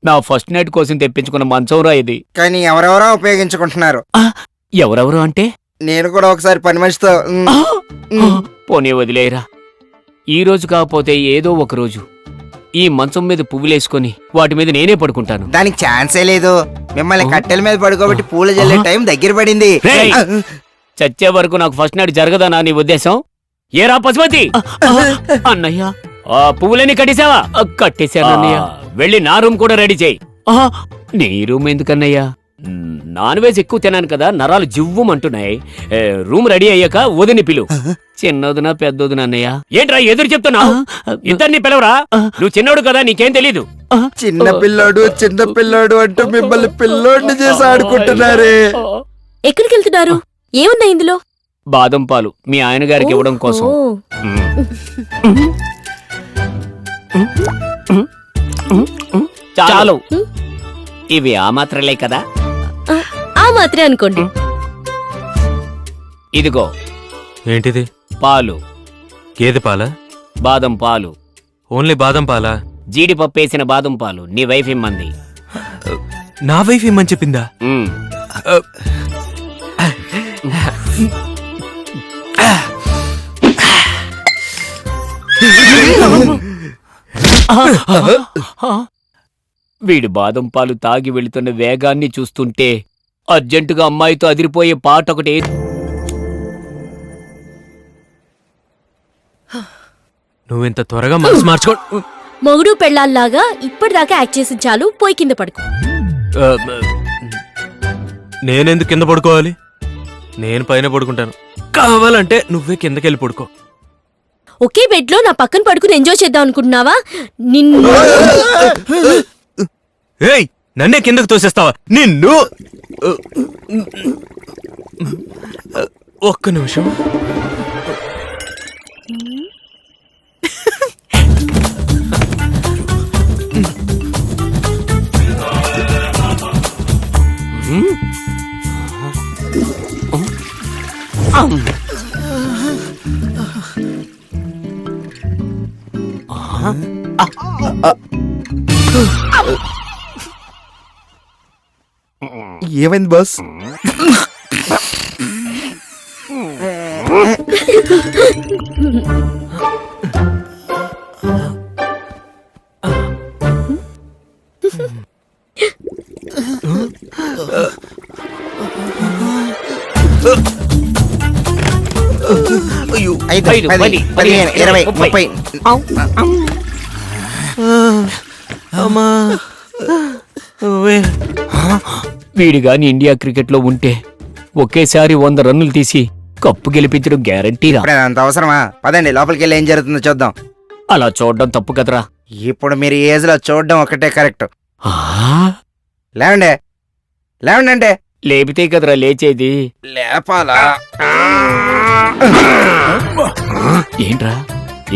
నా first night కోసం తెప్పించుకున్న మంచంరా ఇది. కానీ ఎవరెవరో ఉపయోగించుకుంటున్నారు. ఎవరెవరు అంటే? నేను కూడా ఒకసారి పని మనిషితో పోనీ వదిలేరా. ఈ రోజు కాకపోతే ఏదో ఒక రోజు ఈ మంచం మీద పువ్వులేసుకొని వాటి మీద నేనే పడుకుంటాను. దానికి ఛాన్సే లేదు. మిమ్మల్ని కట్టెల మీద పడుకోబెట్టి పూలు జల్లే టైం దగ్గర పడింది. రేయ్! చచ్చే వరకు నాకు ఫస్ట్ నైట్ జరగదనా నీ ఉద్దేశం? ఏరా పశుపతి? అన్నయ్య, ఆ పువ్వులన్నీ కట్టేశావా? కట్టేశాను అన్నయ్య. వెళ్ళి నా రూమ్ కూడా రెడీ చేయి. నీ రూమ్ ఎందుకన్నయ్యా? నాన్ వెజ్ ఎక్కువ తినాను కదా, నరాలు జివ్వుమంటున్నాయి. రూమ్ రెడీ అయ్యాక వదిని పిలు. చిన్నదినా పెద్దదినా అన్నయ్య? ఏంట్రా ఎదురు చెప్తున్నా? ఇద్దరిని పిలవరా. నువ్వు చిన్నోడు కదా, నీకేం తెలీదు. చిన్న పిల్లోడు అంటూ మిమ్మల్ని పిల్లోడిని చేసి ఆడుకుంటున్నారే. ఎక్కడికి వెళ్తున్నారు? ఏమున్నా ఇందులో? బాదం పాలు మీ ఆయన గారికి ఇవ్వడం కోసం. చాలు, ఇవి ఆ మాత్రలే కదా? ఆ మాత్రే అనుకోండి. ఇదిగో. ఏంటిది? పాలు. గేదె పాలా? బాదం పాలు. ఓన్లీ బాదం పాలా? జీడిపప్పు వేసిన బాదం పాలు. నీ వైఫ్ ఇమ్మంది. నా వైఫ్ ఇమ్మని చెప్పిందా? వీడు బాదం పాలు తాగి వెళుతున్న వేగాన్ని చూస్తుంటే అర్జెంటుగా అమ్మాయితో అదిరిపోయే పాట ఒకటి. నువ్వింత త్వరగా మనసు మార్చుకో. మొగుడు పెళ్ళాల్లాగా ఇప్పటిదాకా యాక్ట్ చేసి చాలు, పోయి కింద పడుకో. నేనెందుకు కింద పడుకోవాలి? నేను పైన పడుకుంటాను. కావాలంటే నువ్వే కిందకెళ్ళి పడుకో. ఒకే బెడ్ లో నా పక్కన పడుకుని ఎంజాయ్ చేద్దాం అనుకుంటున్నావా? నిన్ను ఏయ్, నన్నే కిందకు తోసేస్తావా? నిన్ను ఒక్క నిమిషం. ఏమైంది బాస్? ఐదు, 10, 15, 20, 30. అమ్మా, వీడు గాని ఇండియా క్రికెట్ లో ఉంటే ఒకేసారి 100 రన్నులు తీసి కప్పు గెలిపించడం గ్యారంటీరా. అంత అవసరమా? పదండి లోపలికి వెళ్ళి ఏం జరుగుతుందో చూద్దాం. అలా చూడడం తప్పు కదరా. ఇప్పుడు మీరు ఈ ఏజ్ లో చూడడం ఒకటే కరెక్ట్. ఆ? లేవండి లేవండి అంటే లేపితే కదరా లేచేది. లేపాలా? ఏంట్రా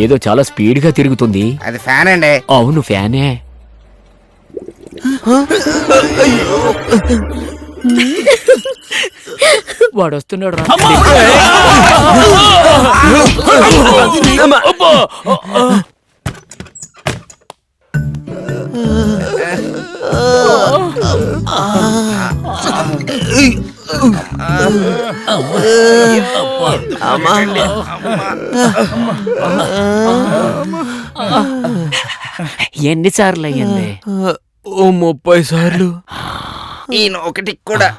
ఏదో చాలా స్పీడ్ గా తిరుగుతుంది? అది ఫ్యాన్ అండి. అవును, ఫ్యానే. వాడు వస్తున్నాడు రా. ఎన్నిసార్లు అయ్యింది? ఓ 30 సార్లు. ఈయన ఒకటి కూడా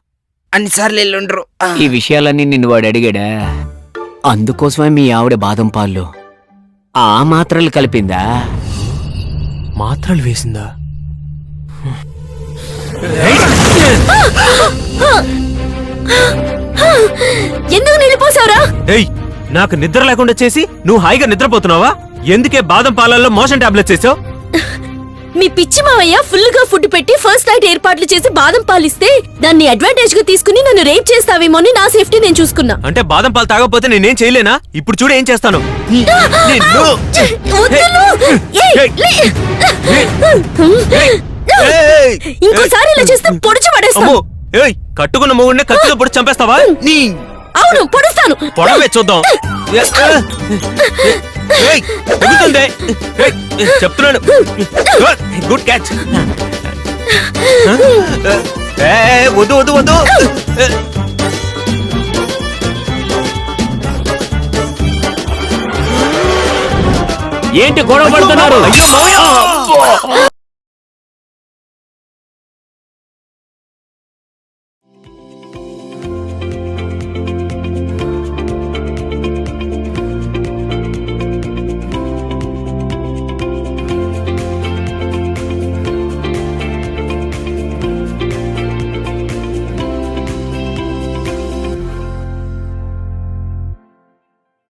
అన్నిసార్లు వెళ్ళుండ్రు. ఈ విషయాలన్నీ నిన్ను వాడు అడిగాడా? అందుకోసమే మీ ఆవిడ బాదం పాలు ఆ మాత్రలు కలిపిందా? మాత్రలు వేసిందా? ఎందుకు నిలిపోసావురా? ఏయ్, నాకు నిద్ర లేకుండా చేసి నువ్వు హాయిగా నిద్రపోతున్నావా? ఎందుకే బాదం పాలల్లో మోషన్ టాబ్లెట్స్ వేసావు? మీ పిచ్చి మావయ్య ఫుల్ గా ఫుడ్ పెట్టి ఫస్ట్ నైట్ ఏర్పాట్లు చేసి బాదం పాలు ఇస్తే దాన్ని అడ్వాంటేజ్ గా తీసుకుని నన్ను రేప్ చేస్తావేమో అని నా సేఫ్టీ నేను చూసుకున్నా. అంటే బాదం పాలు తాగకపోతే నేనేం చేయలేనా? ఇప్పుడు చూడు ఏం చేస్తాను. ఇంకోసారి ఇలా చేస్తే పొడిచి పడేస్తాను. కట్టుకున్న మొగుడిని కత్తితో పొడి చంపేస్తావా? అవును, పొడుస్తాను. పొడవే చూద్దాం. చెప్తున్నాను. Good catch. వద్దు వద్దు వద్దు. ఏంటి గొడవ పడుతున్నారు?